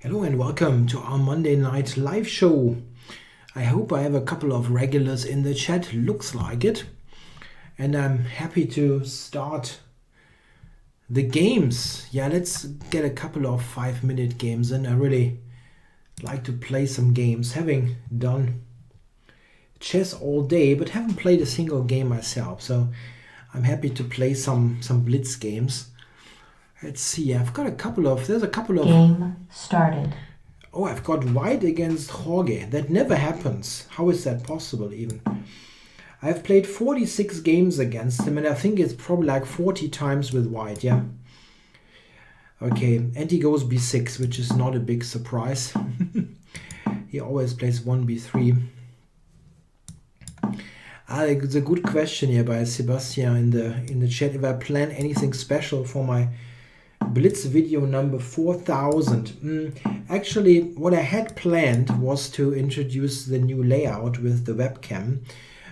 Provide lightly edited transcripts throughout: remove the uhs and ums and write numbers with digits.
Hello and welcome to our Monday night live show. I hope I have a couple of regulars in the chat, looks like it. And I'm happy to start the games. Yeah, let's get a couple of 5-minute games in. I really like to play some games, having done chess all day, but haven't played a single game myself. So I'm happy to play some blitz games. Let's see, there's a couple of... Game started. Oh, I've got white against Jorge. That never happens. How is that possible even? I've played 46 games against him, and I think it's probably like 40 times with white, yeah? Okay, and he goes b6, which is not a big surprise. He always plays 1 b3. It's a good question here by Sebastian in the chat. If I plan anything special for my Blitz video number 4000. Actually, what I had planned was to introduce the new layout with the webcam,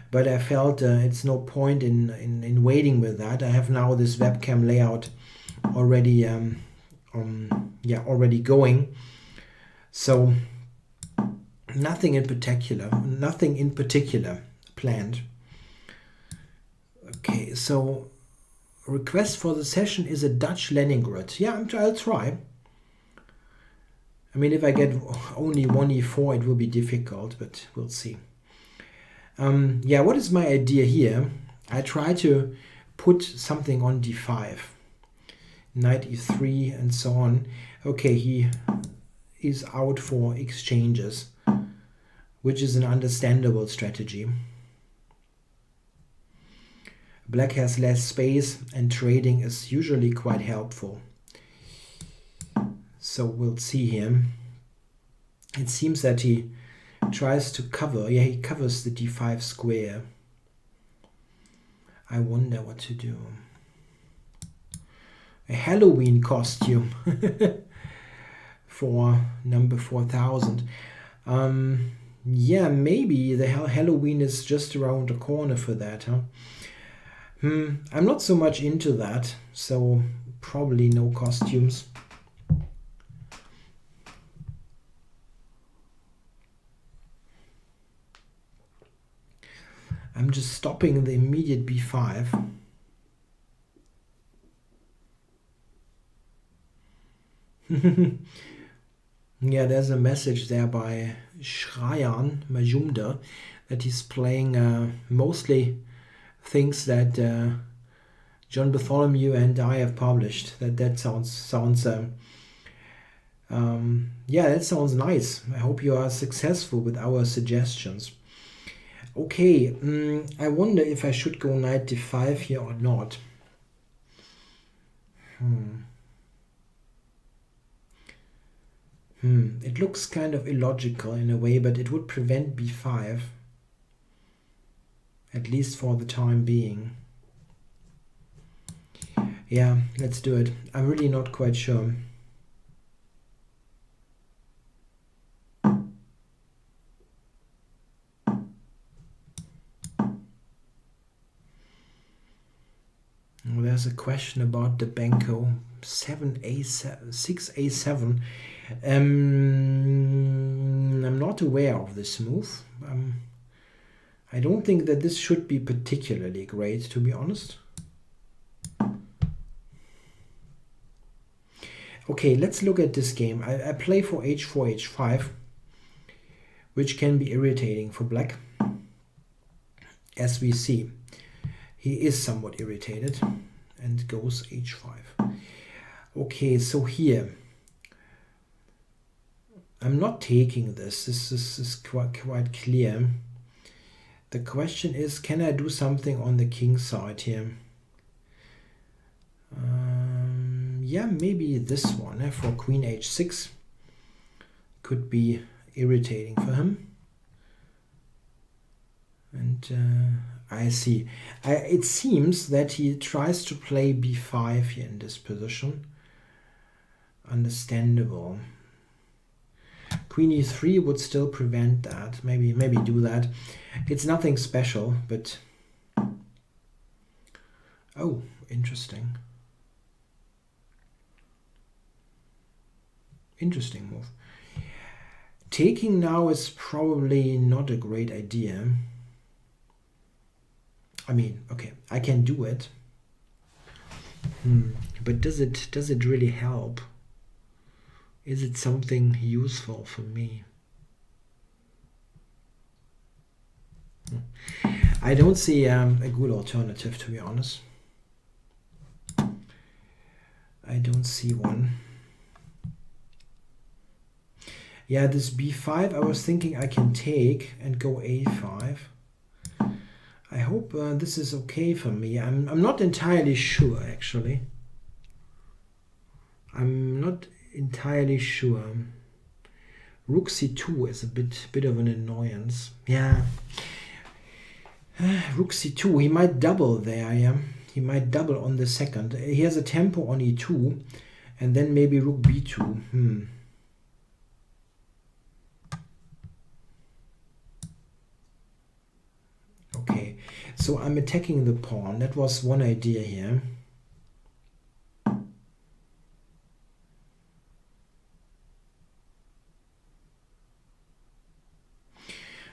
but I felt it's no point in waiting with that. I have now this webcam layout already already going, so nothing in particular planned. Okay, so request for the session is a Dutch Leningrad. Yeah, I'll try. I mean, if I get only 1 e4, it will be difficult, but we'll see. Yeah, what is my idea here? I try to put something on d5. Knight e3 and so on. Okay, he is out for exchanges, which is an understandable strategy. Black has less space and trading is usually quite helpful. So we'll see here. It seems that he tries to cover. Yeah, he covers the d5 square. I wonder what to do. A Halloween costume for number 4000. Yeah, maybe the Halloween is just around the corner for that, huh? I'm not so much into that, so probably no costumes. I'm just stopping the immediate b5. Yeah, there's a message there by Shrayan Majumder that he's playing mostly things that John Bartholomew and I have published. That sounds yeah, that sounds nice. I hope you are successful with our suggestions. Okay, I wonder if I should go knight d5 here or not. It looks kind of illogical in a way, but it would prevent b5. At least for the time being. Yeah, let's do it. I'm really not quite sure. Well, there's a question about the Benko 7a7, 6a7. I'm not aware of this move. I don't think that this should be particularly great, to be honest. Okay, let's look at this game. I play for h4, h5, which can be irritating for black. As we see, he is somewhat irritated and goes h5. Okay, so here, I'm not taking this. This is quite clear. The question is, can I do something on the king side here? Yeah, maybe this one for queen h6 could be irritating for him. And I see. It seems that he tries to play b5 here in this position. Understandable. Queen e3 would still prevent that. Maybe do that. It's nothing special, but oh, interesting. Interesting move. Taking now is probably not a great idea. I mean, okay, I can do it. But does it really help? Is it something useful for me? I don't see a good alternative, to be honest. I don't see one. Yeah, this b5, I was thinking I can take and go a5. I hope this is okay for me. I'm not entirely sure, actually. I'm not entirely sure. Rook c2 is a bit of an annoyance. Yeah. Rook c2, he might double there, yeah. He might double on the second. He has a tempo on e2, and then maybe rook b2. Okay, so I'm attacking the pawn. That was one idea here.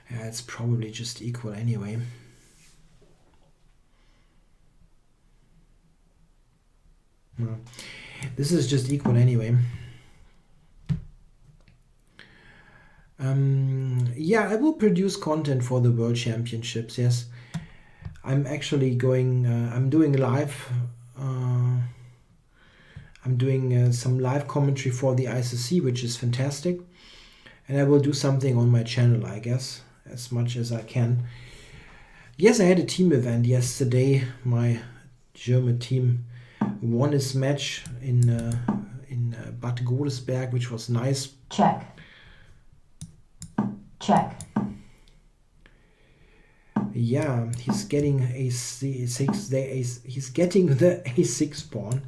Yeah, it's probably just equal anyway. No. This is just equal anyway. Yeah, I will produce content for the World Championships, yes. I'm actually going, I'm doing live, I'm doing some live commentary for the ICC, which is fantastic. And I will do something on my channel, I guess, as much as I can. Yes, I had a team event yesterday. My German team won his match in Bad Godesberg, which was nice. Check. Check. Yeah, he's getting a6. He's getting the a6 pawn.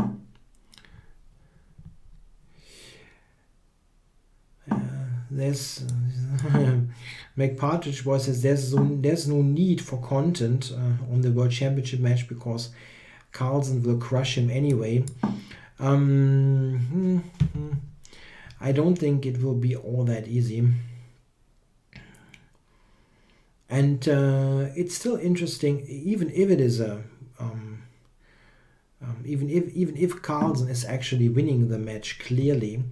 There's McPartridge Boy says there's no need for content on the World Championship match because Carlsen will crush him anyway. I don't think it will be all that easy. And it's still interesting, even if it is a even if Carlsen is actually winning the match clearly,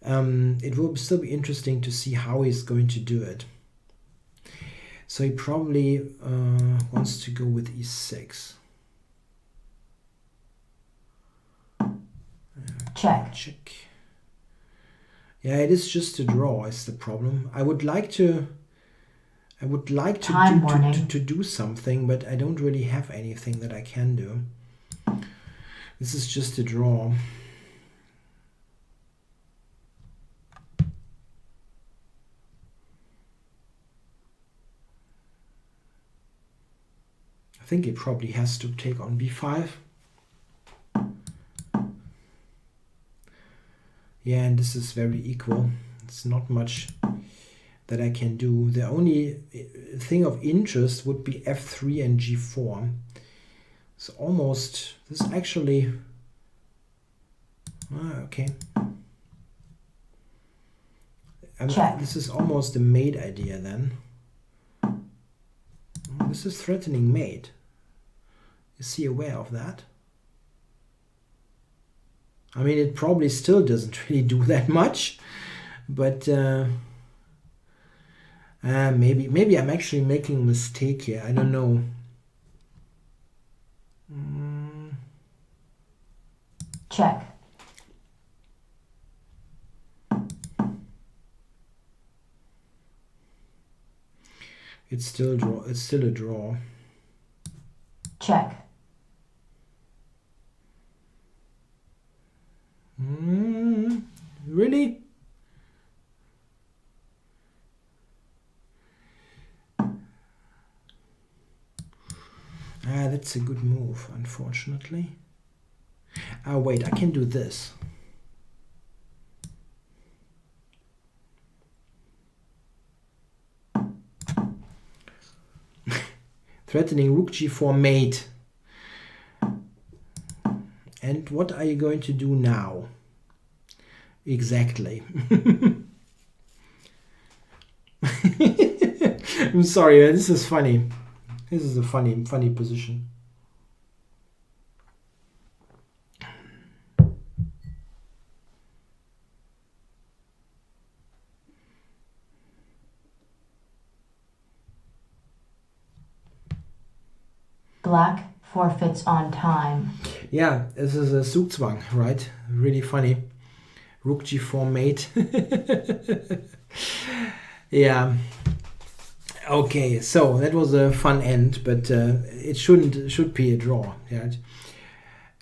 it will still be interesting to see how he's going to do it. So he probably wants to go with e6. Check. Check. Yeah, it is just a draw is the problem. I would like to do something, but I don't really have anything that I can do. This is just a draw. I think he probably has to take on b5. Yeah, and this is very equal. It's not much that I can do. The only thing of interest would be f3 and g4. It's almost, this actually, okay. This is almost a mate idea then. This is threatening mate. Is he aware of that? I mean, it probably still doesn't really do that much, but maybe I'm actually making a mistake here. I don't know. Check. It's still a draw. It's still a draw. Check. Really? That's a good move, unfortunately. Wait, I can do this. Threatening rook g4 mate. And what are you going to do now? Exactly. I'm sorry, this is funny. This is a funny position. Black forfeits on time. Yeah, this is a Zugzwang, right? Really funny. Rook g4 mate. Yeah. Okay, so that was a fun end, but it should be a draw. Yeah.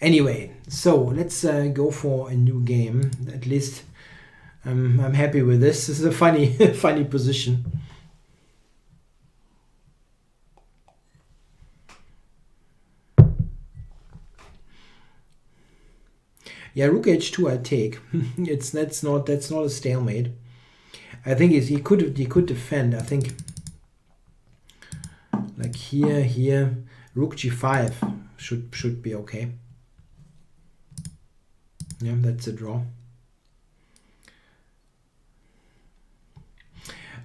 Anyway, so let's go for a new game. At least I'm happy with this. This is a funny funny position. Yeah, rook h2 I take. That's not a stalemate. I think he could defend. I think like here rook g5 should be okay. Yeah, that's a draw.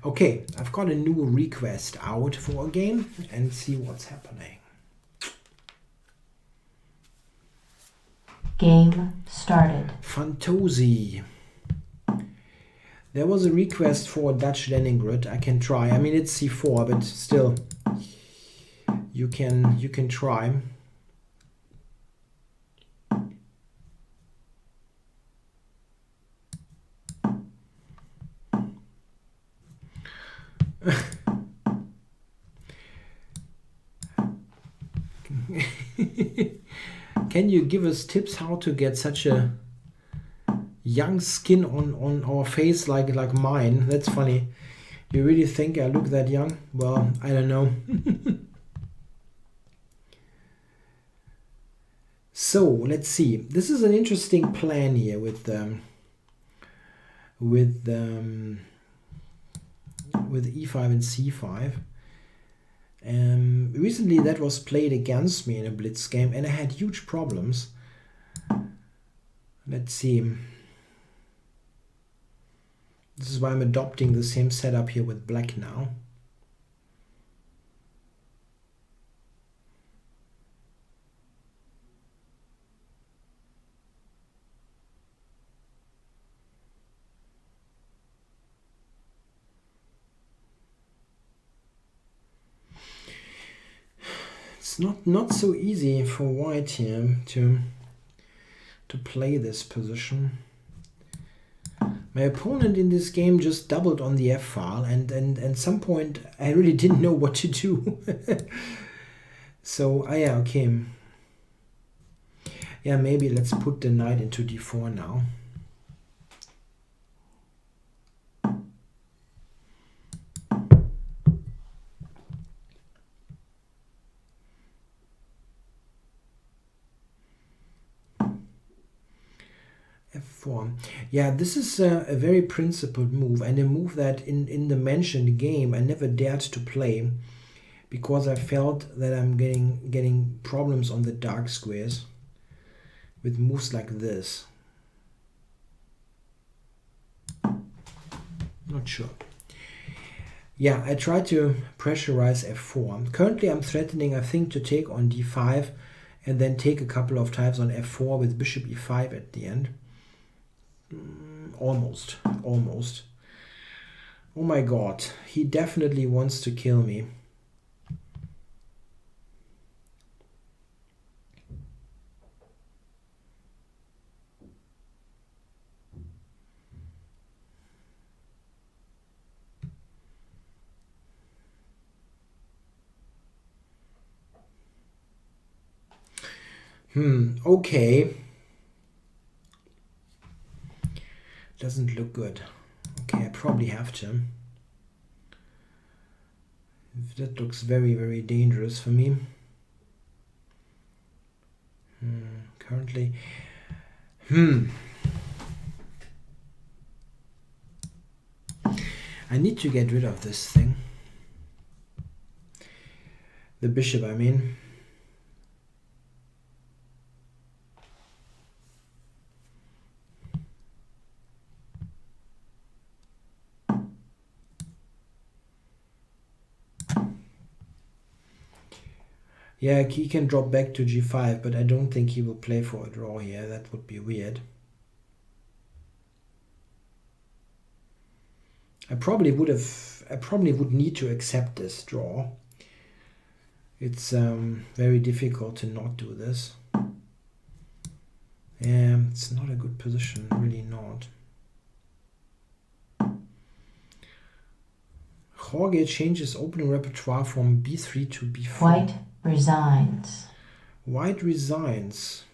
Okay, I've got a new request out for a game and see what's happening. Game started. Fantosi. There was a request for Dutch Leningrad. I can try. I mean, it's c4, but still, you can try. Can you give us tips how to get such a young skin on our face like mine? That's funny. You really think I look that young? Well, I don't know. So let's see. This is an interesting plan here with e5 and c5. Recently that was played against me in a blitz game and I had huge problems. Let's see. This is why I'm adopting the same setup here with black now. It's not so easy for white here to play this position. My opponent in this game just doubled on the f-file and at some point I really didn't know what to do. So yeah, okay. Yeah, maybe let's put the knight into d4 now. f4. Yeah, this is a very principled move and a move that in the mentioned game I never dared to play because I felt that I'm getting problems on the dark squares with moves like this. Not sure. Yeah, I tried to pressurize f4. Currently I'm threatening, I think, to take on d5 and then take a couple of times on f4 with bishop e5 at the end. Almost. Oh my god, he definitely wants to kill me. Okay. Doesn't look good. Okay, I probably have to. That looks very, very dangerous for me. Currently. I need to get rid of this thing. The bishop, I mean. Yeah, he can drop back to g5, but I don't think he will play for a draw here. That would be weird. I probably would need to accept this draw. It's very difficult to not do this. Yeah, it's not a good position, really not. Jorge changes opening repertoire from b3 to b4. White resigns. White resigns.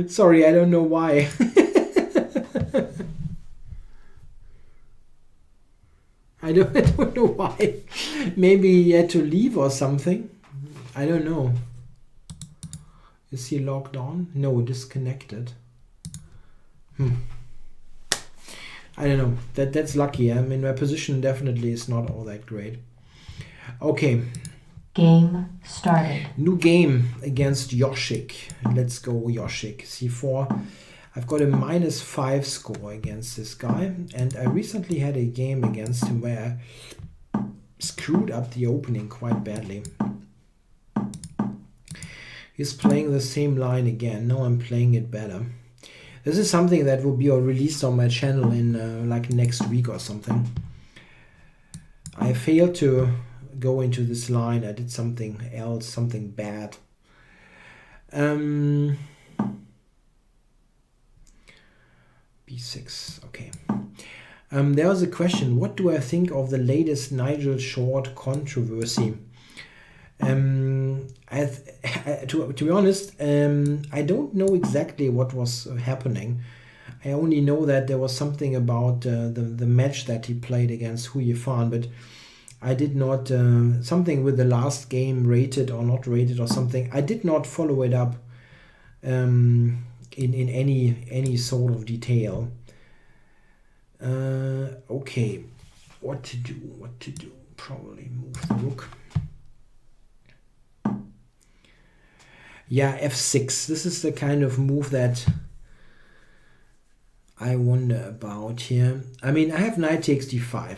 Sorry, I don't know why. I don't know why. Maybe he had to leave or something. I don't know. Is he logged on? No, disconnected. I don't know. That's lucky. I mean, my position definitely is not all that great. Okay. Game started. New game against Yoshik. Let's go Yoshik. c4. I've got a -5 score against this guy, and I recently had a game against him where I screwed up the opening quite badly. He's playing the same line again. Now I'm playing it better. This is something that will be released on my channel in like next week or something. I failed to go into this line. I did something else, something bad. b6, okay. There was a question, what do I think of the latest Nigel Short controversy? To be honest, I don't know exactly what was happening. I only know that there was something about the match that he played against Hu Yifan, but I did not, something with the last game rated or not rated or something. I did not follow it up in any sort of detail. Okay, what to do? Probably move the rook. Yeah, f6. This is the kind of move that I wonder about here. I mean, I have knight takes d5.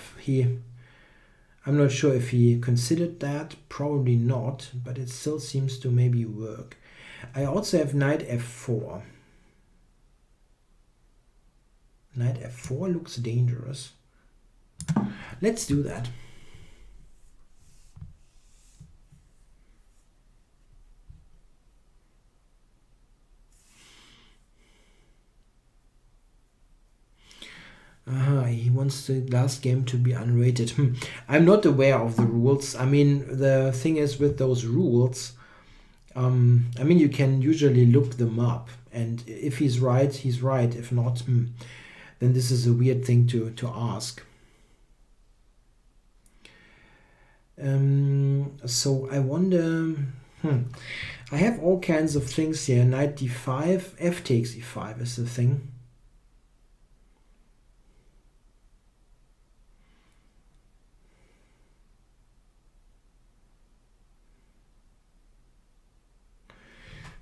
I'm not sure if he considered that. Probably not, but it still seems to maybe work. I also have knight f4. Knight f4 looks dangerous. Let's do that. He wants the last game to be unrated. I'm not aware of the rules. I mean, the thing is with those rules, I mean, you can usually look them up, and if he's right, he's right. If not, then this is a weird thing to ask. So I wonder, I have all kinds of things here. Knight d5, f takes e5 is the thing.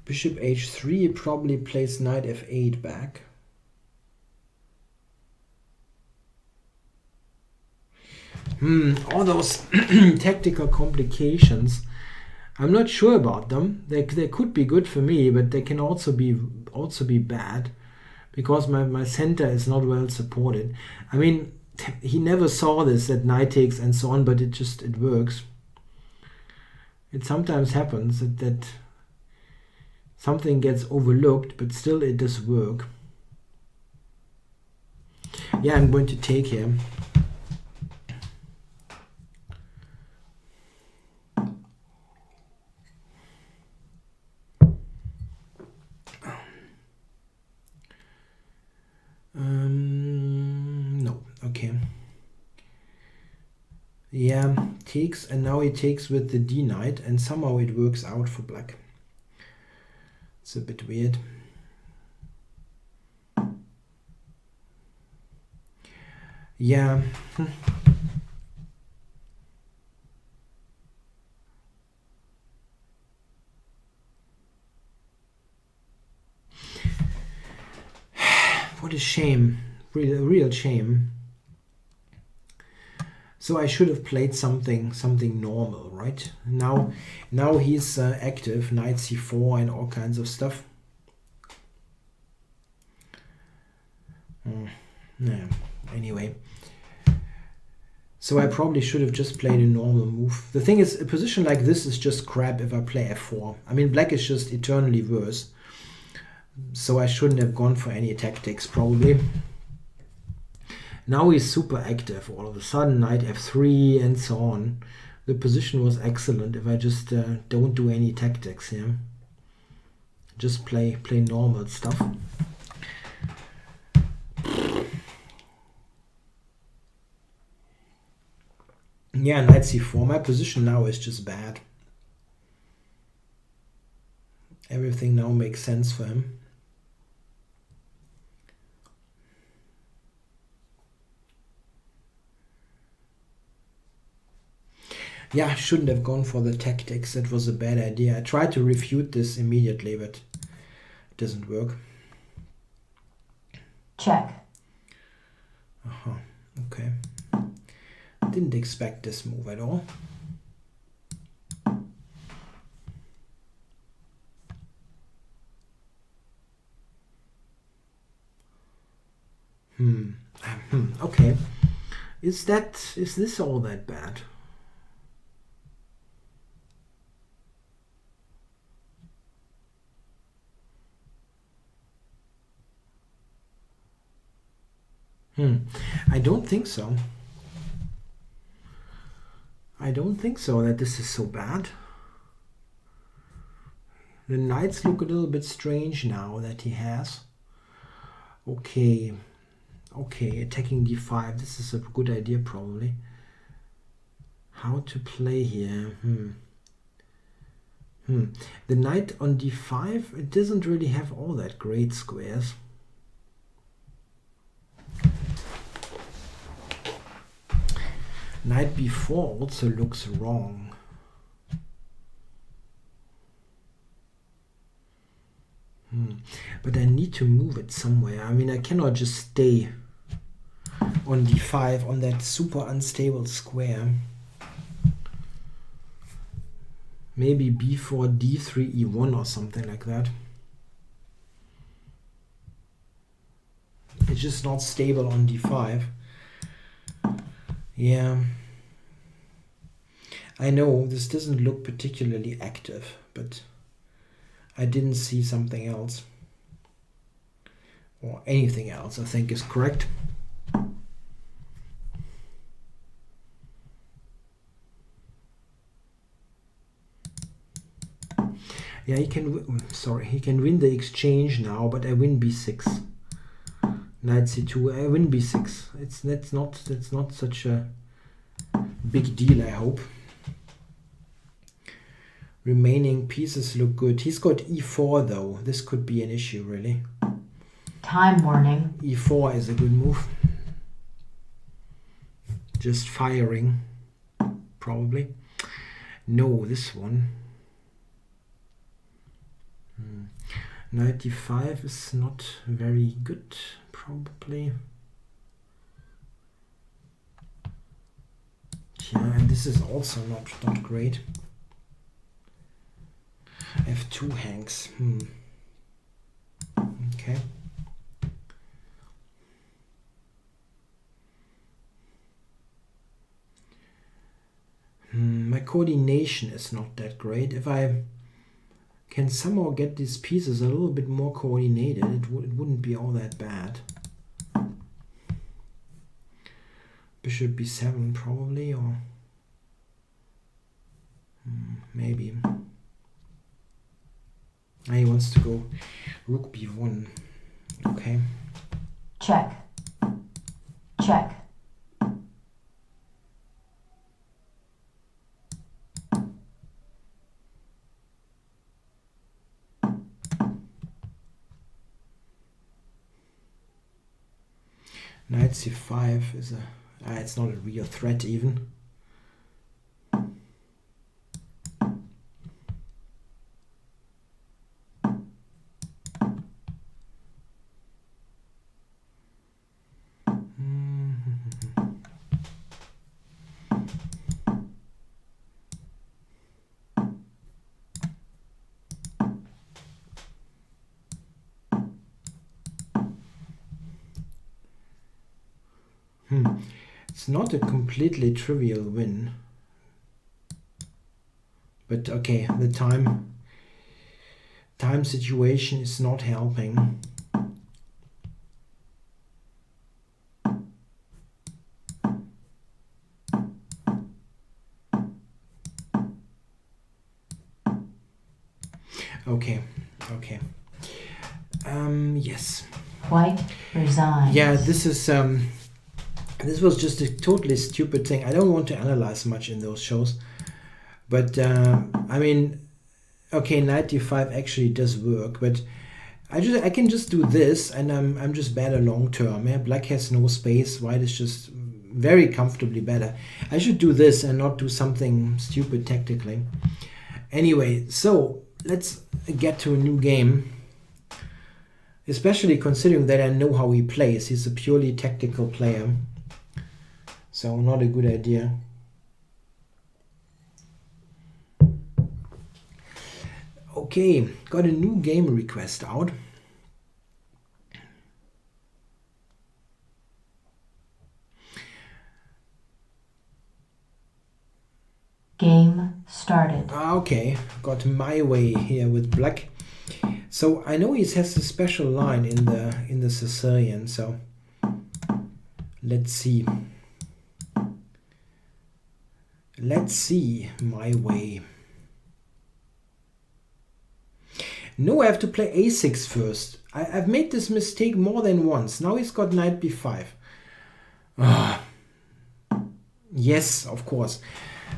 Bishop h3 probably plays knight f8 back. All those tactical complications. I'm not sure about them. They could be good for me, but they can also be bad because my center is not well supported. I mean, he never saw this at knight takes and so on, but it works. It sometimes happens that something gets overlooked, but still it does work. Yeah, I'm going to take here. No, okay. Yeah, takes, and now he takes with the d knight, and somehow it works out for black. It's a bit weird. Yeah. What a shame. real shame. So I should have played something normal, right? Now he's active, knight c4 and all kinds of stuff. Yeah. Anyway, so I probably should have just played a normal move. The thing is, a position like this is just crap if I play f4. I mean, black is just eternally worse. So I shouldn't have gone for any tactics, probably. Now he's super active all of a sudden, knight f3 and so on. The position was excellent if I just don't do any tactics here. Just play normal stuff. Yeah, knight c4. My position now is just bad. Everything now makes sense for him. Yeah, I shouldn't have gone for the tactics. That was a bad idea. I tried to refute this immediately, but it doesn't work. Check. Okay. Didn't expect this move at all. Okay. Is this all that bad? I don't think so. I don't think so that this is so bad. The knights look a little bit strange now that he has. Okay. Okay, attacking d5. This is a good idea, probably. How to play here? The knight on d5, it doesn't really have all that great squares. Knight b4 also looks wrong. But I need to move it somewhere. I mean, I cannot just stay on d5 on that super unstable square. Maybe b4, d3, e1 or something like that. It's just not stable on d5. Yeah. I know this doesn't look particularly active, but I didn't see something else. Or anything else, I think is correct. Yeah, he can win the exchange now, but I win b6. Knight c2, I win b6. That's not such a big deal, I hope. Remaining pieces look good. He's got e4 though. This could be an issue, really. Time warning. e4 is a good move. Just firing, probably. No, this one. Knight d5 is not very good, probably. Yeah, and this is also not great. f2 hangs. Okay. My coordination is not that great. If I can somehow get these pieces a little bit more coordinated, it wouldn't be all that bad. Bishop b7 probably, or maybe. He wants to go rook b1. Okay. Check. Check. Knight c5 is it's not a real threat even. It's not a completely trivial win. But okay, the time situation is not helping. Okay. Yes. White resigns. Yeah, this was just a totally stupid thing. I don't want to analyze much in those shows, but I mean, okay, knight d5 actually does work, but I can just do this, and I'm just better long term. Yeah? Black has no space. White is just very comfortably better. I should do this and not do something stupid tactically. Anyway, so let's get to a new game. Especially considering that I know how he plays. He's a purely tactical player. So not a good idea. Okay, got a new game request out. Game started. Okay, got my way here with black. So I know he has a special line in the Sicilian, so let's see. Let's see my way. No, I have to play a6 first. I've made this mistake more than once. Now he's got knight b5. Yes, of course.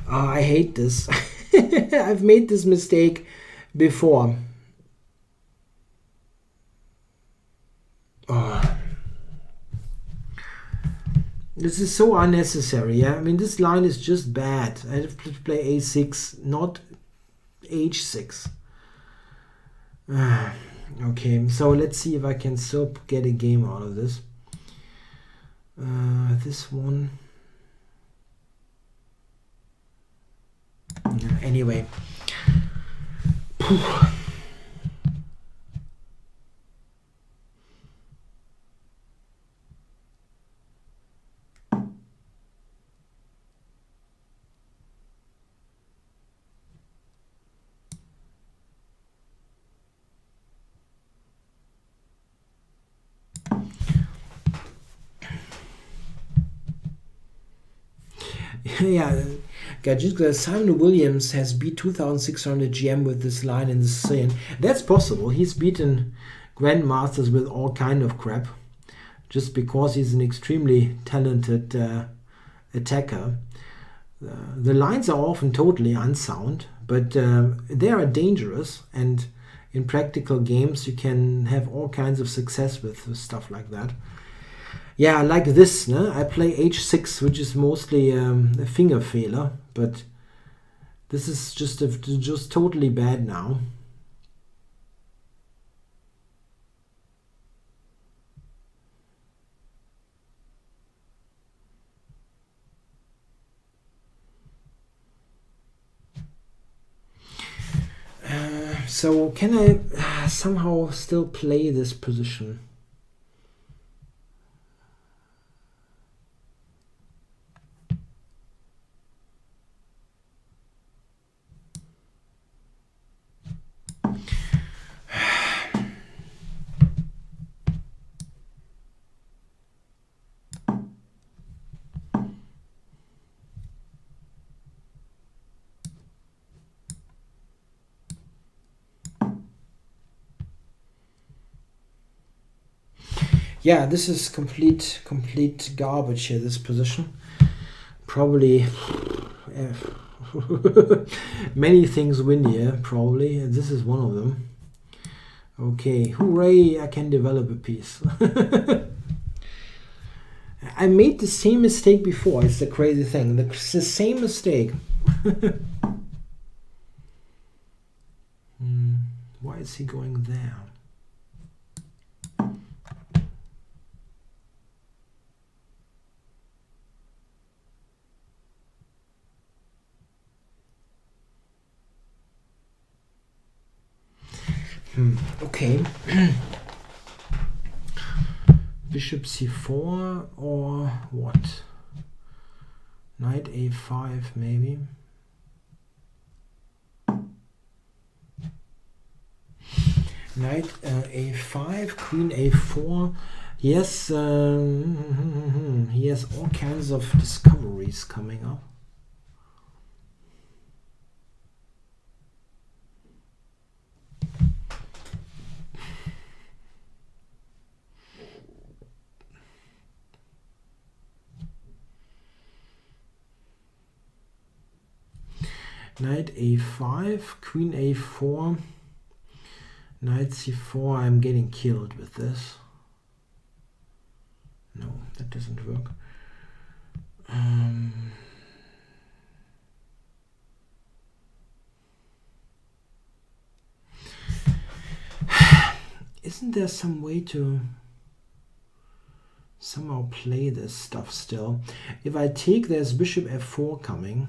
I hate this. I've made this mistake before. This is so unnecessary. Yeah, I mean, this line is just bad. I have to play a6, not h6. Okay, so let's see if I can still get a game out of this. This one. Anyway. Yeah, Simon Williams has beat 2,600 GM with this line in the Sicilian. That's possible. He's beaten grandmasters with all kind of crap, just because he's an extremely talented attacker. The lines are often totally unsound, but they are dangerous, and in practical games you can have all kinds of success with stuff like that. Yeah, like this, no? I play h6, which is mostly a finger failer, but this is just totally bad now. So can I somehow still play this position? Yeah, this is complete garbage here, this position. Probably many things win here, probably, and this is one of them. Okay, hooray, I can develop a piece. I made the same mistake before, it's the crazy thing. The same mistake. Why is he going there? Okay. Bishop c4 or what? Knight a5 maybe. Knight a5, queen a4. Yes, he has all kinds of discoveries coming up. Knight a5, queen a4, knight c4. I'm getting killed with this. No, that doesn't work. Isn't there some way to somehow play this stuff still? If I take, there's bishop f4 coming.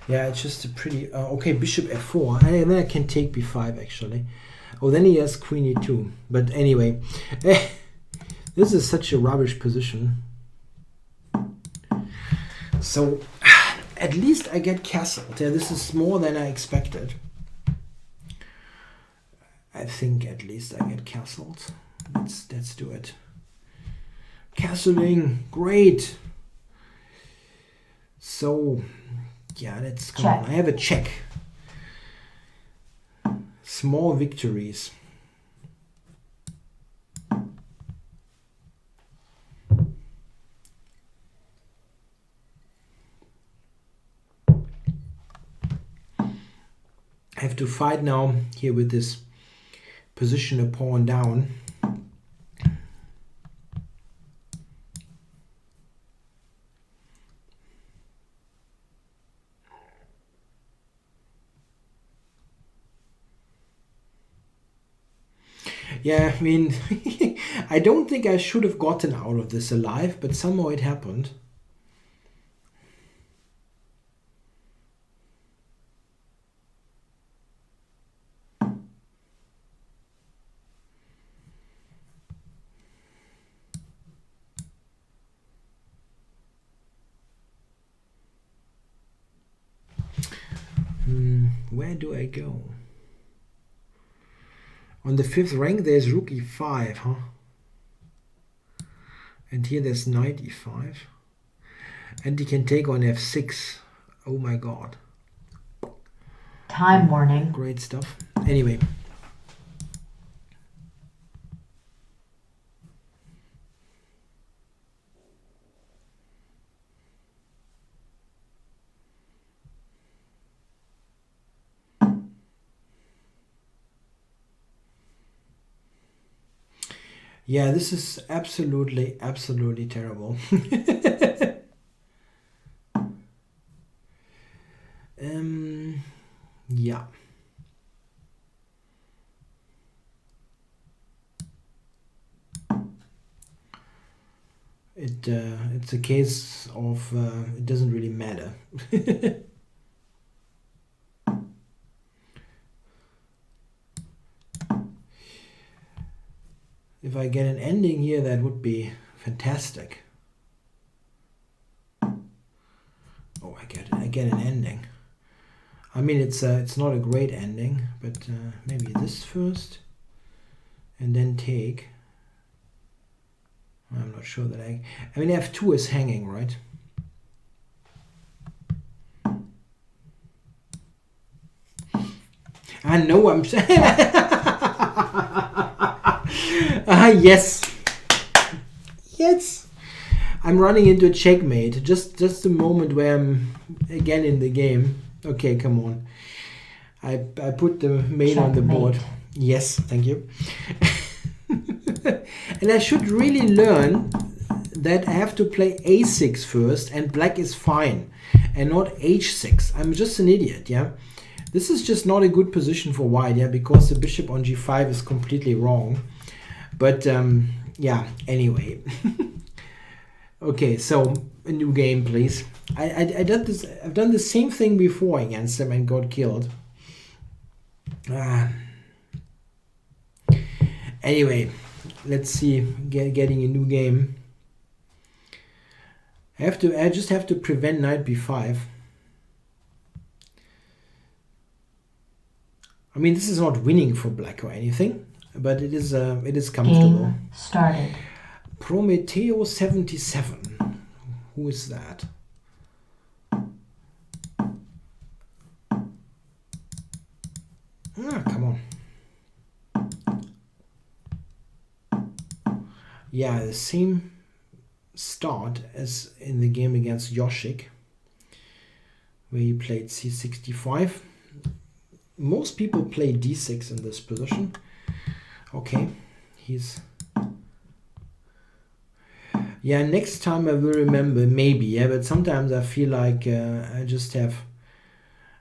Yeah, it's just a pretty... okay, bishop f4. And then I can take b5, actually. Oh, then he has queen e2. But anyway, this is such a rubbish position. So, at least I get castled. Yeah, this is more than I expected. I think at least I get castled. Let's do it. Castling, great. So... yeah, let's come on. I have a check. Small victories. I have to fight now here with this position a pawn down. Yeah, I mean, I don't think I should have gotten out of this alive, but somehow it happened. Where do I go? On the 5th rank there's rook e5, huh? And here there's knight e5. And he can take on f6. Oh my god. Time warning. Great stuff. Anyway. Yeah, this is absolutely terrible. Yeah. It's a case of it doesn't really matter. If I get an ending here, that would be fantastic. Oh, I get an ending. I mean, it's not a great ending, but maybe this first, and then take. I'm not sure that I mean, f2 is hanging, right? I know I'm yes. Yes. I'm running into a checkmate. Just a moment where I'm again in the game. Okay, come on. I put the mate on the board. Yes, thank you. And I should really learn that I have to play a6 first and black is fine. and not h6. I'm just an idiot, yeah. This is just not a good position for white, yeah, because the bishop on g5 is completely wrong. But yeah, anyway. Okay, so a new game, please. I did this. I've done the same thing before against him and got killed. Anyway, let's see. Getting a new game. I just have to prevent knight b5. I mean, this is not winning for black or anything, but it is comfortable. Game started. Prometeo 77. Who is that? Ah, come on. Yeah, the same start as in the game against Yoshik, where he played c65. Most people play d6 in this position. Okay, he's... Yeah, next time I will remember, maybe, yeah, but sometimes I feel like I just have...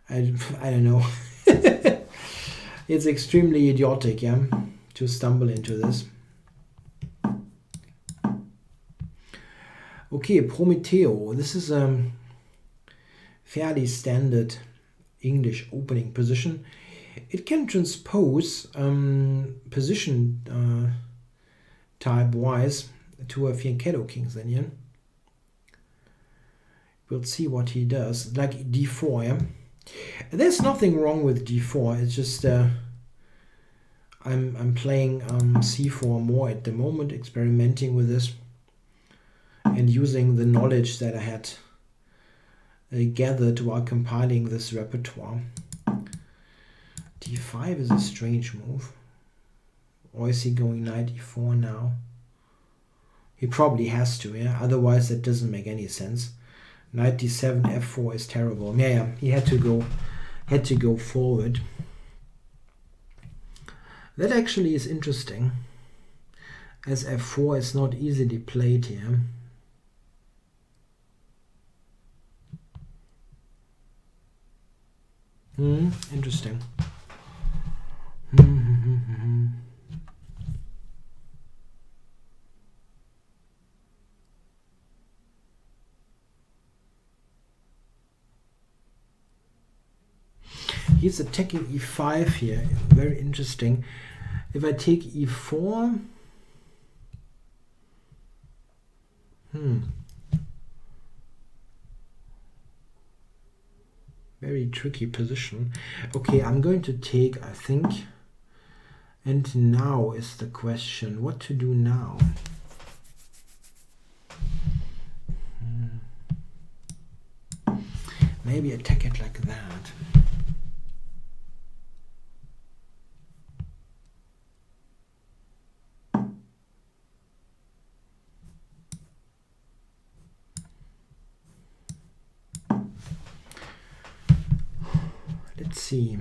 I don't know. It's extremely idiotic, yeah, to stumble into this. Okay, Prometeo. This is a fairly standard English opening position. It can transpose position type wise to a Fianchetto King's Indian. We'll see what he does. Like d4, yeah. There's nothing wrong with d4. It's just I'm playing c4 more at the moment, experimenting with this and using the knowledge that I had gathered while compiling this repertoire. d5 is a strange move. Or is he going knight e4 now? He probably has to, yeah. Otherwise, that doesn't make any sense. Knight d7, f4 is terrible. Yeah, he had to go forward. That actually is interesting, as f4 is not easily played here. Interesting. He's attacking e5 here. Very interesting. If I take e4, very tricky position. Okay, I'm going to take, I think, and now is the question, what to do now? Maybe attack it like that. Let's see.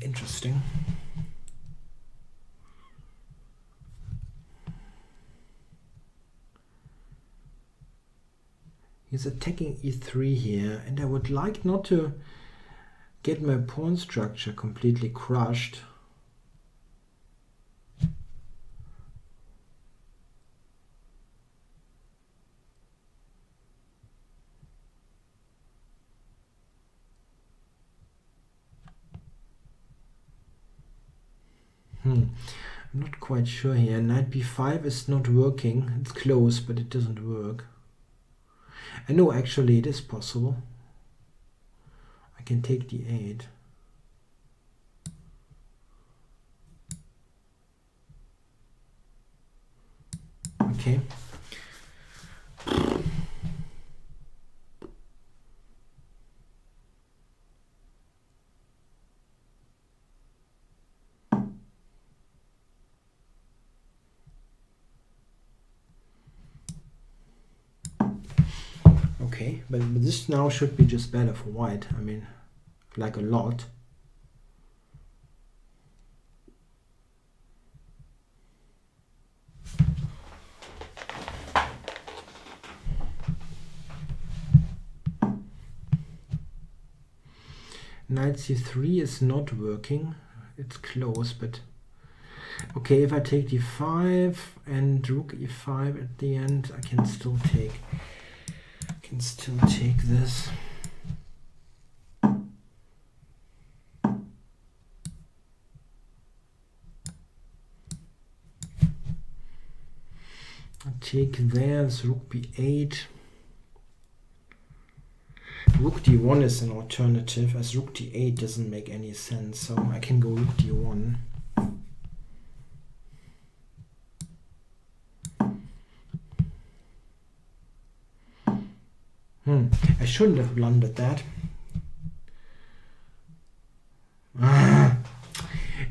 Interesting. He's attacking e3 here, and I would like not to get my pawn structure completely crushed. I'm not quite sure here. Knight b5 is not working. It's close, but it doesn't work. I know actually it is possible. I can take d8. Okay. okay, but this now should be just better for white. I mean, like a lot. Knight c3 is not working. It's close, but okay, if I take d5 and rook e5 at the end, I can still take this. I take there's rook b8. Rook d1 is an alternative, as rook d8 doesn't make any sense, so I can go rook d1. I shouldn't have blundered that.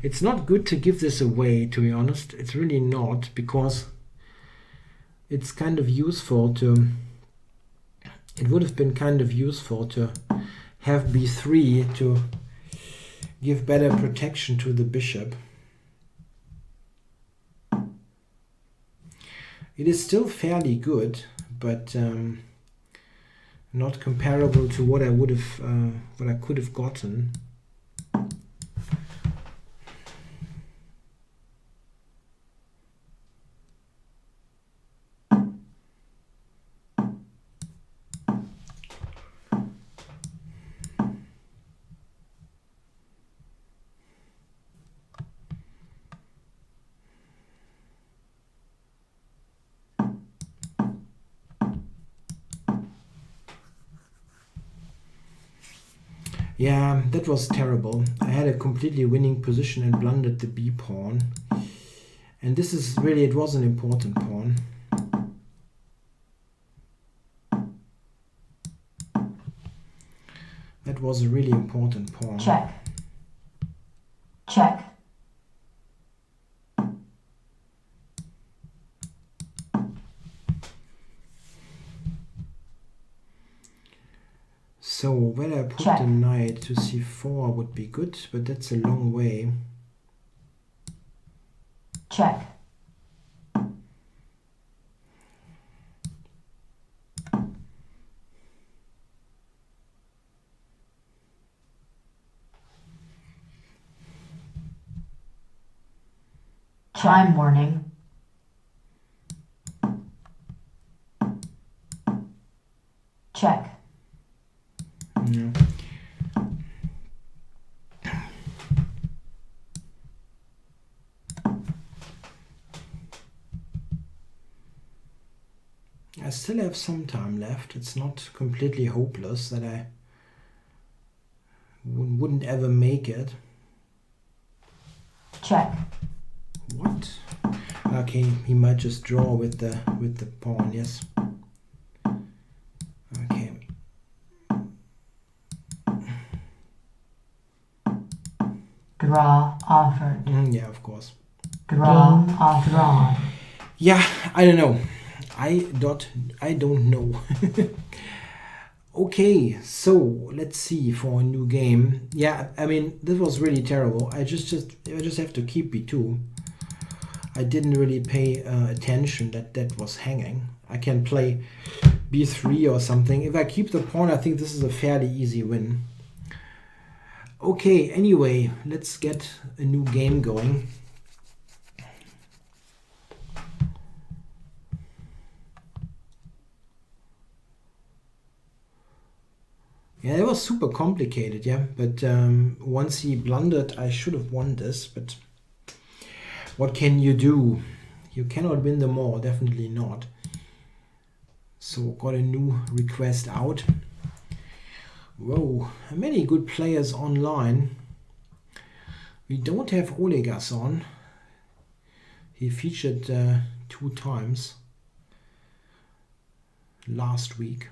It's not good to give this away, to be honest. It's really not, because it's kind of useful to... It would have been kind of useful to have b3 to give better protection to the bishop. It is still fairly good, but not comparable to what I would have, what I could have gotten. Yeah, that was terrible. I had a completely winning position and blundered the b pawn. And this is really, it was an important pawn. That was a really important pawn. Check. Check. So whether I put the knight to c4 would be good, but that's a long way. Check. Chime warning. Check. Yeah. I still have some time left. It's not completely hopeless that I wouldn't ever make it. Check. What? Okay, he might just draw with the pawn. Yes. Okay. Draw offered. Yeah, of course. Draw drawn. Yeah, I don't know. I don't know. Okay, so let's see for a new game. Yeah, I mean, this was really terrible. I just have to keep b2. I didn't really pay attention that was hanging. I can play b3 or something. If I keep the pawn, I think this is a fairly easy win. Okay, anyway, let's get a new game going. Yeah, it was super complicated, yeah. But once he blundered, I should have won this. But what can you do? You cannot win them all, definitely not. So got a new request out. Whoa, many good players online. We don't have Olegas on. He featured 2 times last week.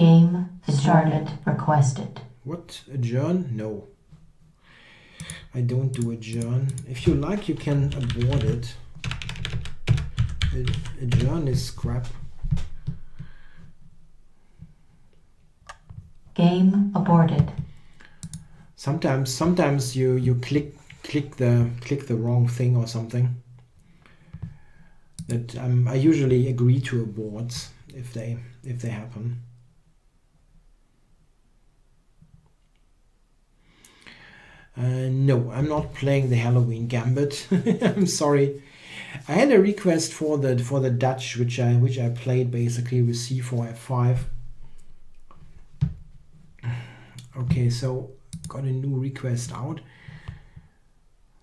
Game started requested. What? Adjourn? No. I don't do adjourn. If you like, you can abort it. Adjourn is crap. Game aborted. Sometimes you click the wrong thing or something. That I usually agree to aborts if they happen. No, I'm not playing the Halloween Gambit. I'm sorry. I had a request for the Dutch, which I played basically with c4 f5. Okay, so got a new request out.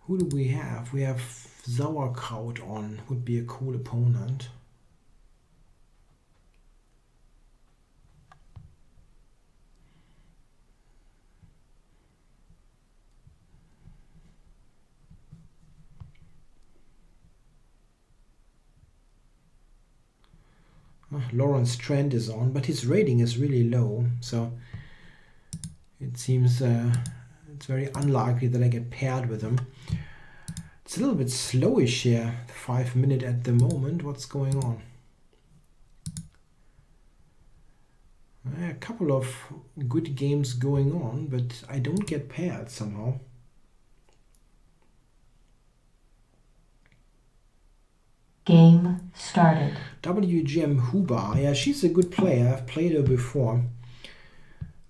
Who do we have? We have Sauerkraut on. Would be a cool opponent. Lawrence Trent is on, but his rating is really low, so it seems it's very unlikely that I get paired with him. It's a little bit slowish here, 5 minutes at the moment. What's going on? A couple of good games going on, but I don't get paired somehow. Game started. WGM Huber, yeah, she's a good player. I've played her before.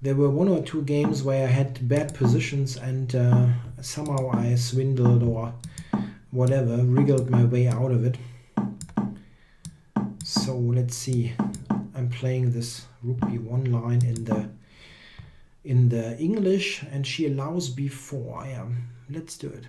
There were 1 or 2 games where I had bad positions and somehow I swindled or whatever, wriggled my way out of it. So let's see. I'm playing this Rook B1 line in the English, and she allows B4. Yeah, let's do it.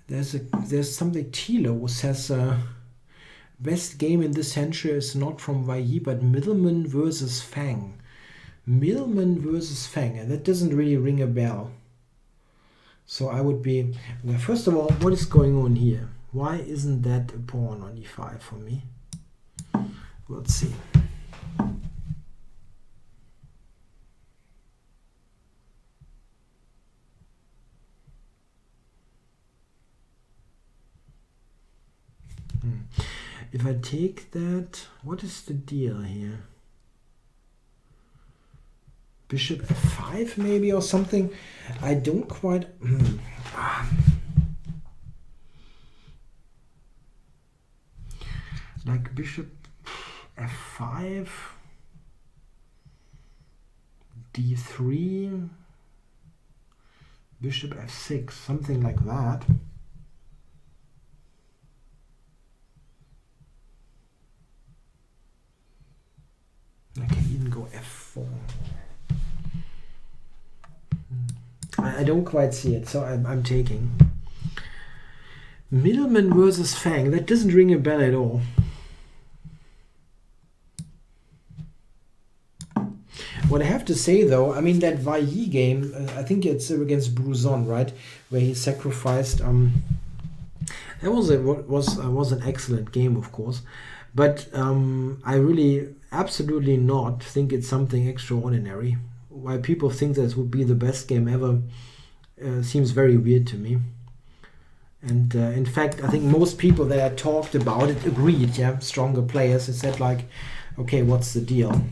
There's something Tilo says best game in this century is not from Vailly but Middleman versus Fang. Middleman versus Fang, and that doesn't really ring a bell. So I would be, well, first of all, what is going on here? Why isn't that a pawn on e5 for me? Let's see. If I take that, what is the deal here? Bishop f5 maybe or something? I don't quite... Like bishop f5, d3, bishop f6, something like that. I can even go f4. I don't quite see it, so I'm taking. Middleman versus Fang, that doesn't ring a bell at all. What I have to say though, I mean that Vailly game, I think it's against Bruzon, right, where he sacrificed. That was an excellent game, of course, but I really absolutely not think it's something extraordinary. Why people think that would be the best game ever seems very weird to me. And in fact, I think most people that I talked about it agreed. Yeah, stronger players. It said like, okay, what's the deal?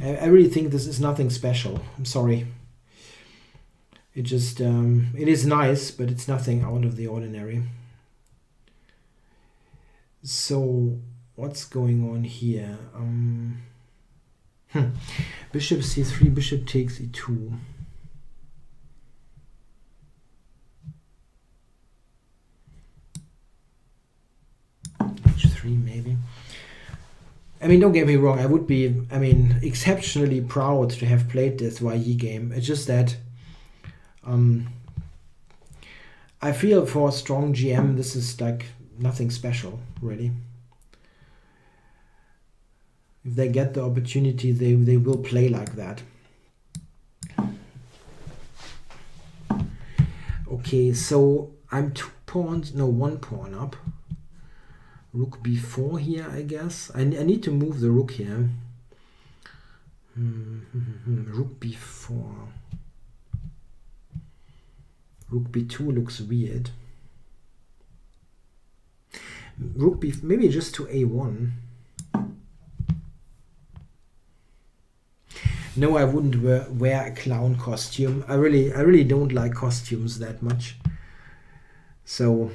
I really think this is nothing special. I'm sorry. It just it is nice, but it's nothing out of the ordinary. So what's going on here? Bishop c3, bishop takes e2. h3 maybe. I mean, don't get me wrong, I would be, I mean, exceptionally proud to have played this Vailly game. It's just that I feel for a strong GM this is like nothing special, really. If they get the opportunity, they will play like that. Okay, so I'm 2 pawns, no, 1 pawn up. Rook b4 here, I guess. I need to move the rook here. Rook b4. Rook b2 looks weird. Rook b, maybe just to a1. No, I wouldn't wear a clown costume. I really don't like costumes that much. So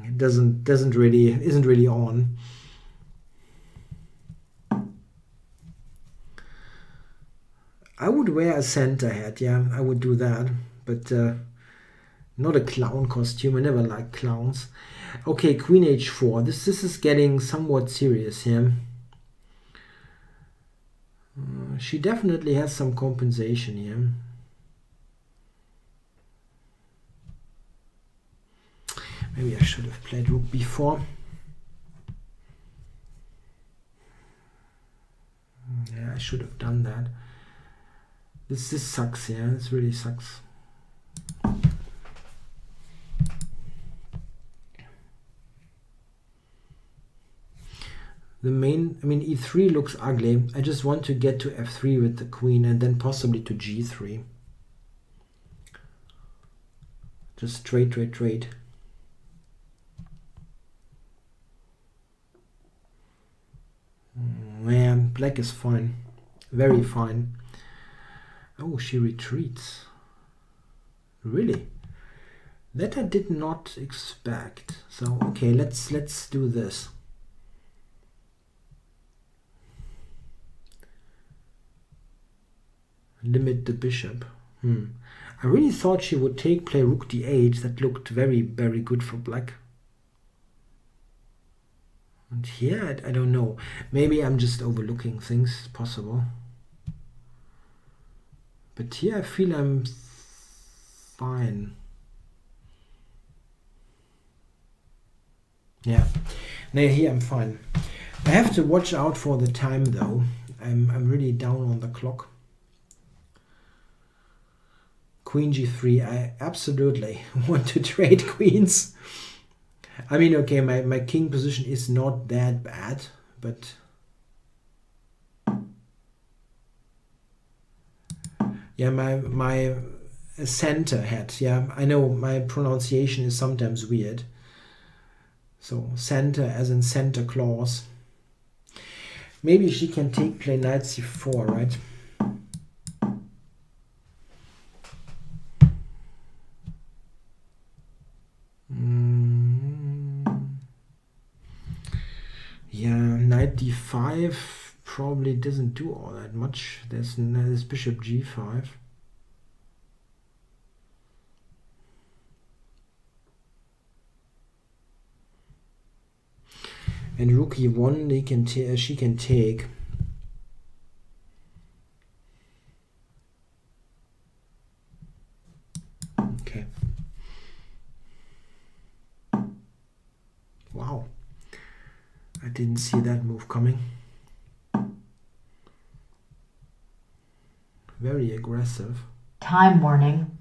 it isn't really on. I would wear a Santa hat, yeah, I would do that, but not a clown costume. I never liked clowns. Okay, Queen h4. This is getting somewhat serious here. She definitely has some compensation here. Maybe I should have played rook b4. Yeah, I should have done that. This sucks, yeah, this really sucks. The main, I mean, e3 looks ugly. I just want to get to f3 with the queen and then possibly to g3. Just trade. Man, black is fine. Very fine. Oh, she retreats. Really? That I did not expect. So, okay, let's do this. Limit the bishop. I really thought she would play rook d8. That looked very good for black. And here, I don't know. Maybe I'm just overlooking things. It's possible. But here I feel I'm fine. Yeah. No, here I'm fine. I have to watch out for the time though. I'm really down on the clock. Queen g3. I absolutely want to trade queens. I mean, okay, my king position is not that bad, but yeah, my center hat. Yeah, I know my pronunciation is sometimes weird. So center as in Santa Claus. Maybe she can play knight c4, right? Yeah, knight d5 probably doesn't do all that much. There's bishop g5. And rook e1, she can take. Okay. Wow. I didn't see that move coming. Very aggressive. Time warning.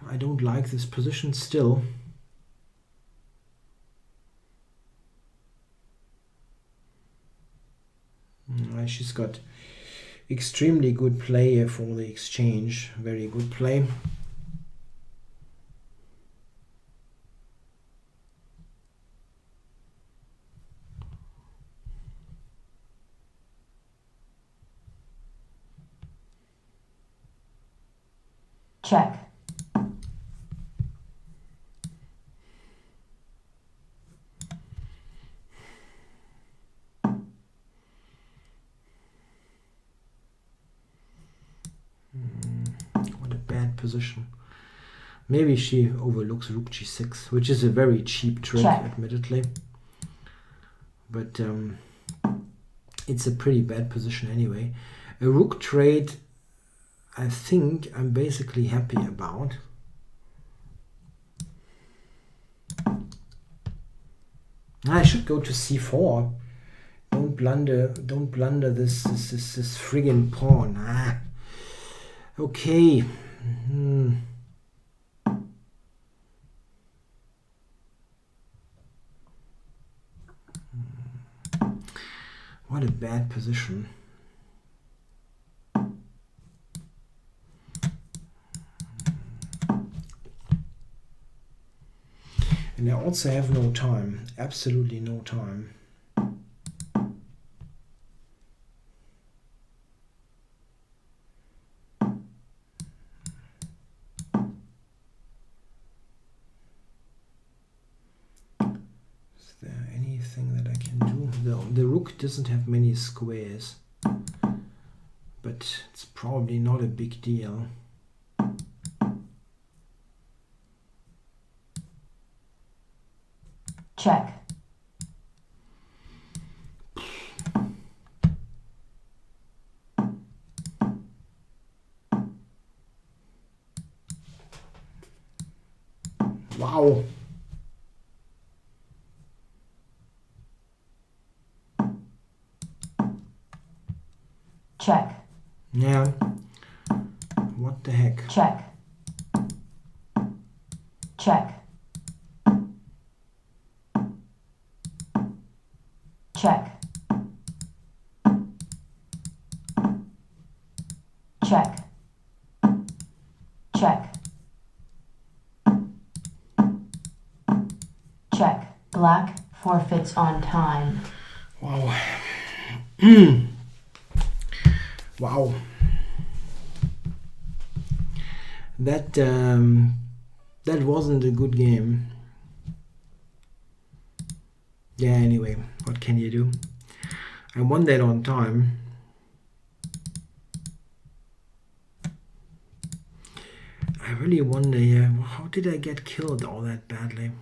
I don't like this position still. She's got extremely good play here for the exchange. Very good play. Check. What a bad position. Maybe she overlooks rook g6, which is a very cheap trick, Check. admittedly. But it's a pretty bad position anyway. A rook trade, I think I'm basically happy about. I should go to c4. Don't blunder this friggin' pawn. Okay. What a bad position. And I also have no time, absolutely no time. Is there anything that I can do? The rook doesn't have many squares, but it's probably not a big deal. Check. Wow. Check. Yeah. What the heck? Check. Check. Check. Check. Check. Check. Black forfeits on time. Wow. Wow. That wasn't a good game. Yeah, anyway, what can you do? I won that on time. I really wonder here, how did I get killed all that badly?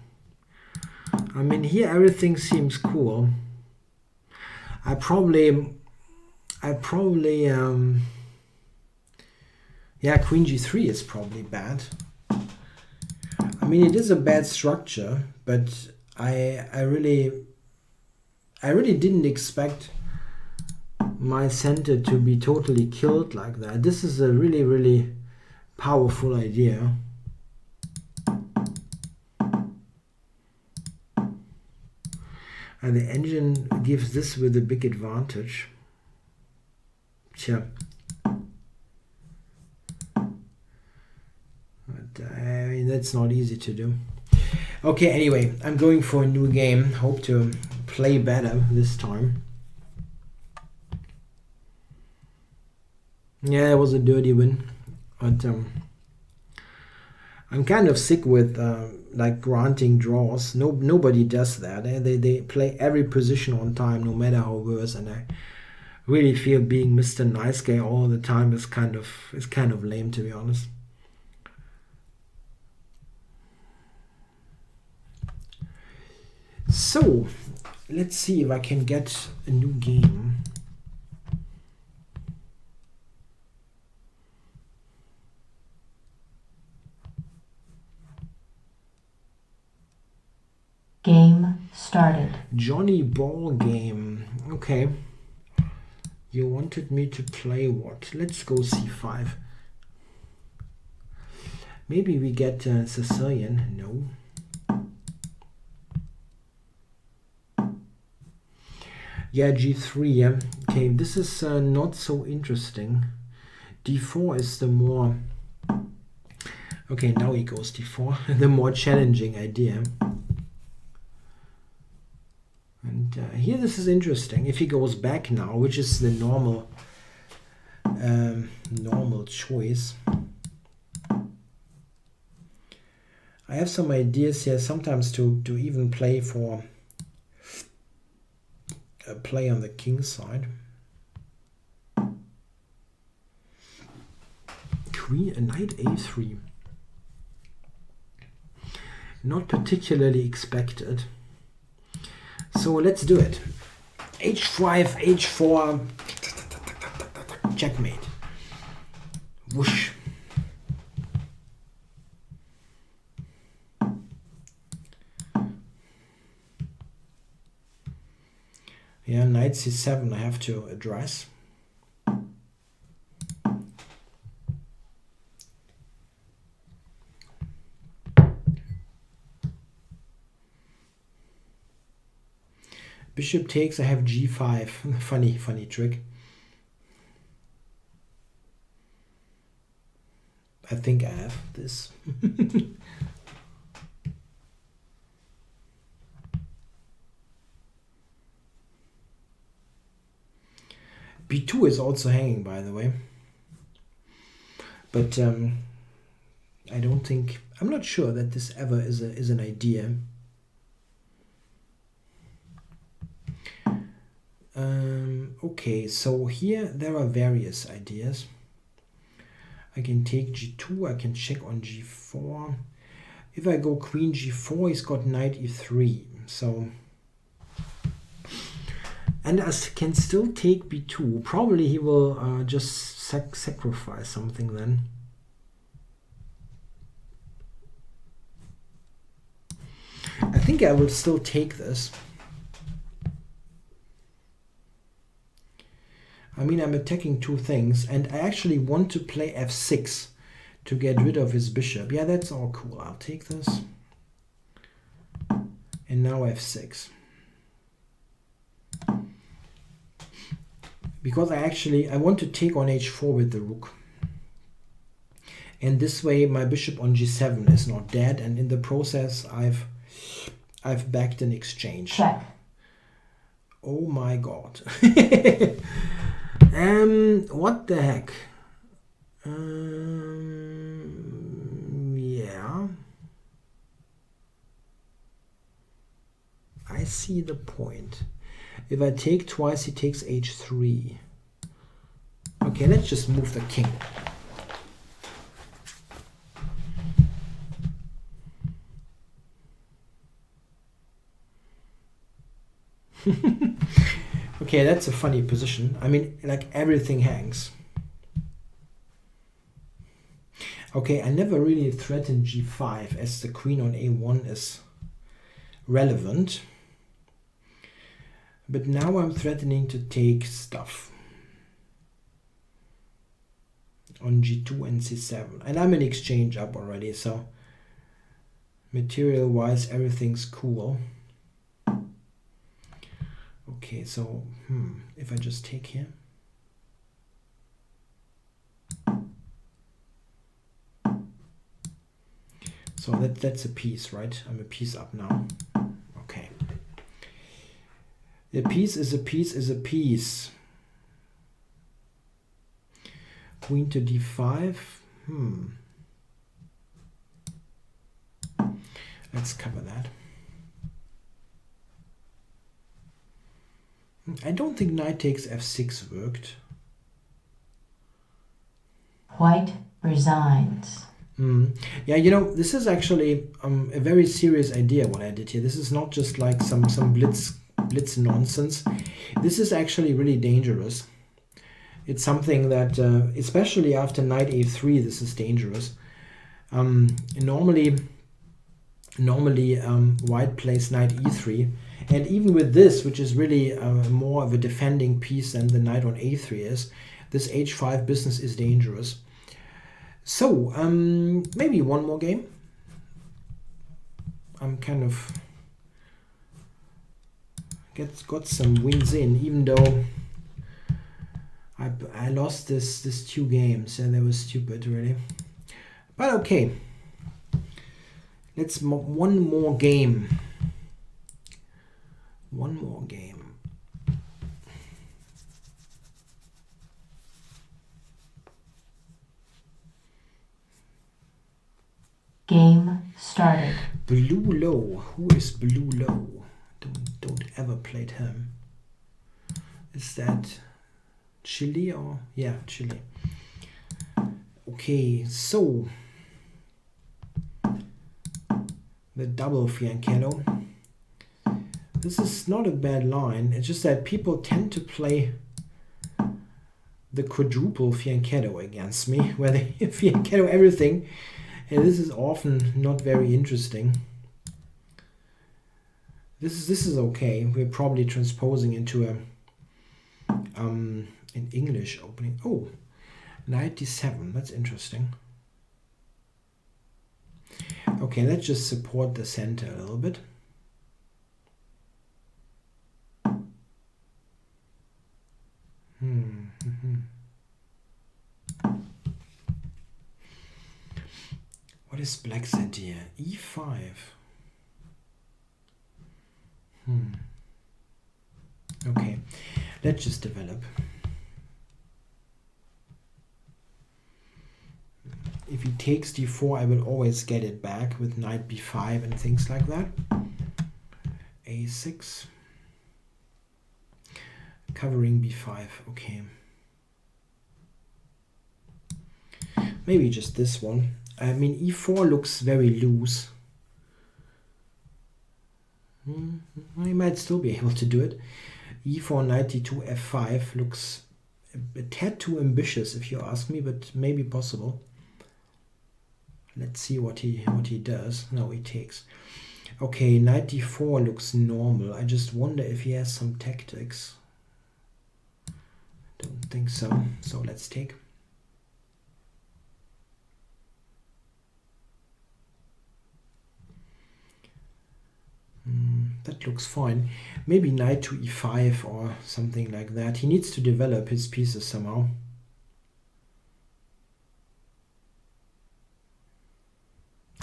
I mean, here everything seems cool. I probably yeah, queen g3 is probably bad. I mean, it is a bad structure, but I really didn't expect my center to be totally killed like that. This is a really powerful idea. And the engine gives this with a big advantage. Tja. But I mean, that's not easy to do. Okay, anyway, I'm going for a new game. Hope to play better this time. Yeah, it was a dirty win. But I'm kind of sick with like granting draws. Nobody does that. They play every position on time, no matter how worse. And I really feel being Mr. Nice Guy all the time is kind of lame, to be honest. So let's see if I can get a new game. Game started. Johnny Ball game. Okay. You wanted me to play what? Let's go c5. Maybe we get Sicilian. No. Yeah, g3. Yeah. Okay, this is not so interesting. d4 is the more... Okay, now he goes d4. The more challenging idea. And here this is interesting. If he goes back now, which is the normal choice. I have some ideas here sometimes to even play for a play on the king side. Knight a3. Not particularly expected. So let's do it. H5, H4, checkmate. Whoosh. Yeah, knight c7 I have to address. Bishop takes, I have g5. Funny trick. I think I have this. b2 is also hanging, by the way. But I don't think, I'm not sure that this ever is an idea. Okay, so here there are various ideas. I can take g2, I can check on g4. If I go queen g4, he's got knight e3. So, and I can still take b2. Probably he will just sacrifice something then. I think I will still take this. I mean, I'm attacking two things, and I actually want to play f6 to get rid of his bishop. Yeah, that's all cool. I'll take this. And now f6. Because I want to take on h4 with the rook. And this way my bishop on g7 is not dead, and in the process I've backed an exchange. Check. Oh my god. What the heck? Yeah. I see the point. If I take twice, he takes h3. Okay, let's just move the king. Okay, that's a funny position. I mean, like everything hangs. Okay, I never really threatened g5 as the queen on a1 is relevant. But now I'm threatening to take stuff on g2 and c7. And I'm in exchange up already, so material-wise everything's cool. Okay, so if I just take here. So that's a piece, right? I'm a piece up now. Okay. A piece is a piece is a piece. Queen to d5. Let's cover that. I don't think knight takes f6 worked. White resigns. Yeah, you know, this is actually a very serious idea what I did here. This is not just like some blitz nonsense. This is actually really dangerous. It's something that, especially after knight a3, this is dangerous. Normally white plays knight e3, and even with this, which is really more of a defending piece than the knight on a3 is, this h5 business is dangerous. So maybe one more game. I'm kind of got some wins in, even though I lost this 2 games, and that was stupid really. But okay, let's one more game. One more game. Game started. Blue Low. Who is Blue Low? Don't ever played him. Is that Chile or? Yeah, Chile. Okay, so the double fianchetto. This is not a bad line. It's just that people tend to play the quadruple fianchetto against me, where they fianchetto everything, and this is often not very interesting. This is okay. We're probably transposing into a an English opening. Oh, knight d7. That's interesting. Okay, let's just support the center a little bit. What is black set here? e5. Okay, let's just develop. If he takes d4, I will always get it back with knight b5 and things like that. a6. Covering b5, okay. Maybe just this one. I mean, e4 looks very loose. I might still be able to do it. e4, knight d2, f5 looks a tad too ambitious if you ask me, but maybe possible. Let's see what he does. No, he takes. Okay, knight d4 looks normal. I just wonder if he has some tactics. Don't think so. So let's take. That looks fine. Maybe knight to e5 or something like that. He needs to develop his pieces somehow.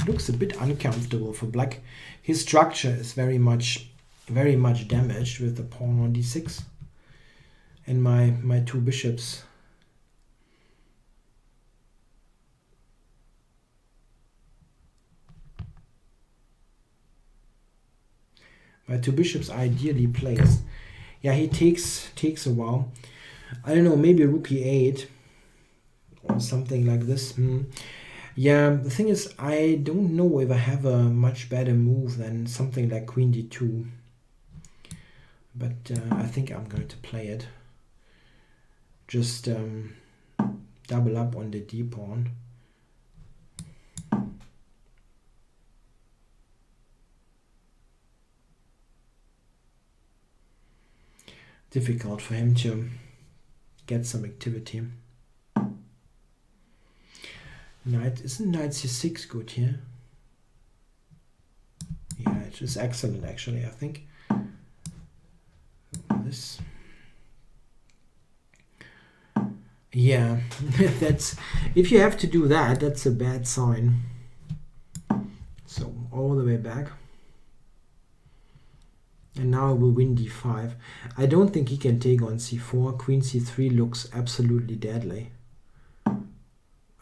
Looks a bit uncomfortable for black. His structure is very much damaged with the pawn on d6. And my two bishops. My two bishops are ideally placed. Yeah, he takes a while. I don't know, maybe rook e8 or something like this. Yeah, the thing is, I don't know if I have a much better move than something like queen d2. But I think I'm going to play it. Just double up on the d pawn. Difficult for him to get some activity. Isn't knight c6 good here? Yeah, it is excellent actually, I think. This. Yeah, that's, if you have to do that, that's a bad sign. So all the way back. And now I will win d5. I don't think he can take on c4. Queen c3 looks absolutely deadly.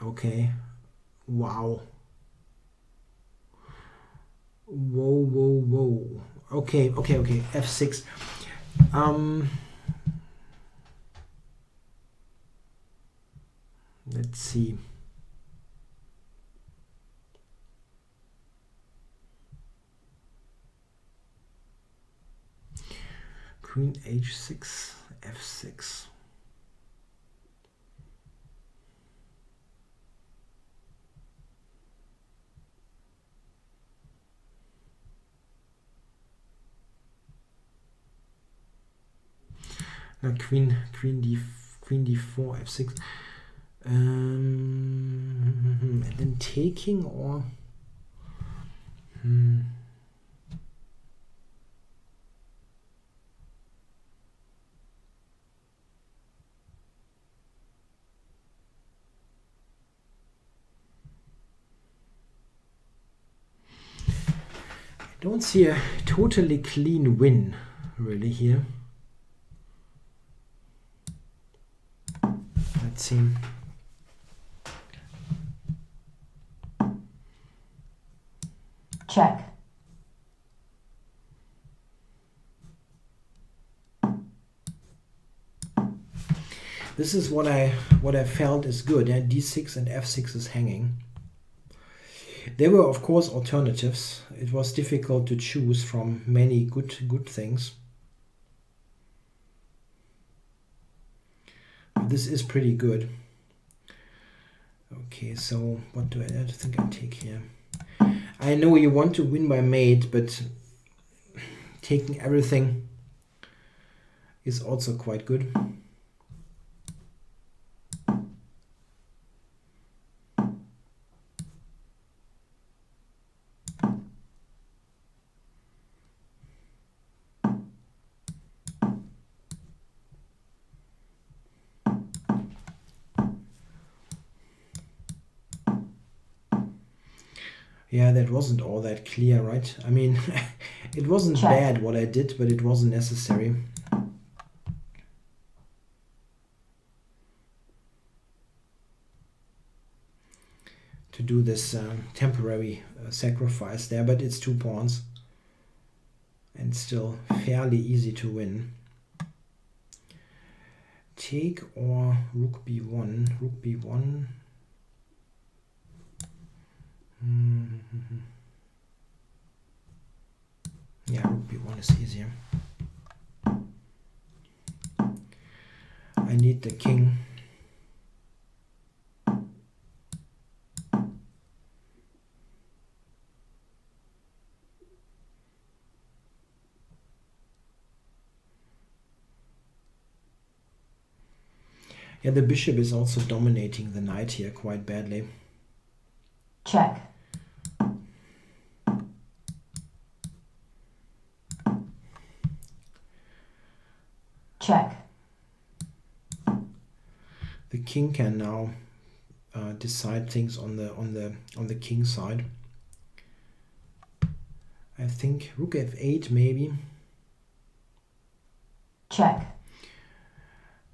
Okay. Wow. Whoa. Okay. f6. Let's see. Queen h6, f6. Now queen d4, f6. And then taking or I don't see a totally clean win really here. Let's see. Check. This is what I felt is good. And d6 and f6 is hanging. There were, of course, alternatives. It was difficult to choose from many good things. But this is pretty good. Okay, so what do I think I take here? I know you want to win by mate, but taking everything is also quite good. Yeah, that wasn't all that clear, right? I mean, it wasn't bad what I did, but it wasn't necessary. To do this temporary sacrifice there, but it's 2 pawns. And still fairly easy to win. Take or rook b1. Rook b1. Yeah, rook b1 is easier. I need the king. Yeah, the bishop is also dominating the knight here quite badly. Check. Check. The king can now decide things on the king side. I think rook f8 maybe. Check.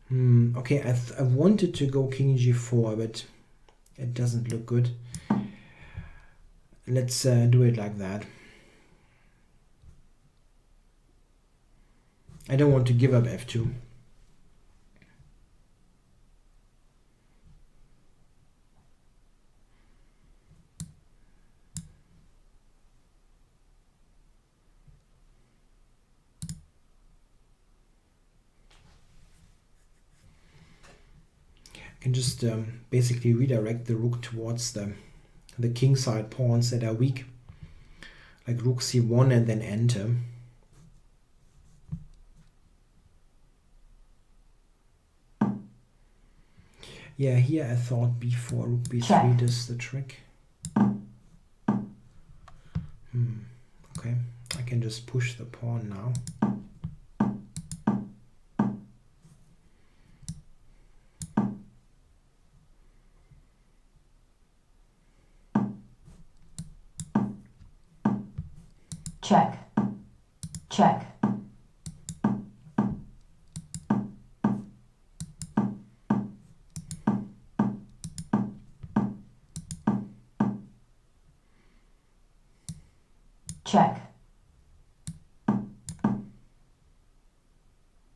Okay, I wanted to go king g4, but it doesn't look good. Let's do it like that. I don't want to give up f2. Can just basically redirect the rook towards the king side pawns that are weak, like rook c1 and then enter. Yeah, here I thought b4, rook b3 does the trick. Okay, I can just push the pawn now. Check. Check. Check.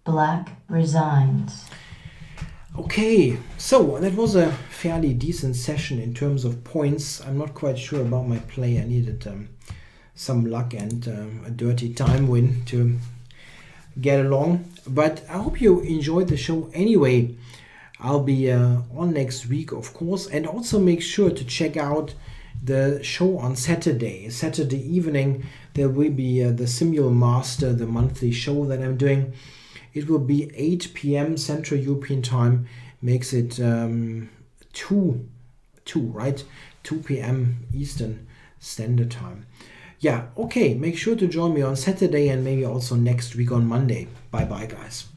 Black resigns. Okay, so that was a fairly decent session in terms of points. I'm not quite sure about my play. I needed some luck and a dirty time win to get along. But I hope you enjoyed the show anyway. I'll be on next week, of course. And also make sure to check out the show on Saturday evening. There will be the Simul Master, the monthly show that I'm doing. It will be 8 p.m. Central European Time. Makes it 2 p.m. Eastern Standard Time. Yeah, okay. Make sure to join me on Saturday and maybe also next week on Monday. Bye-bye, guys.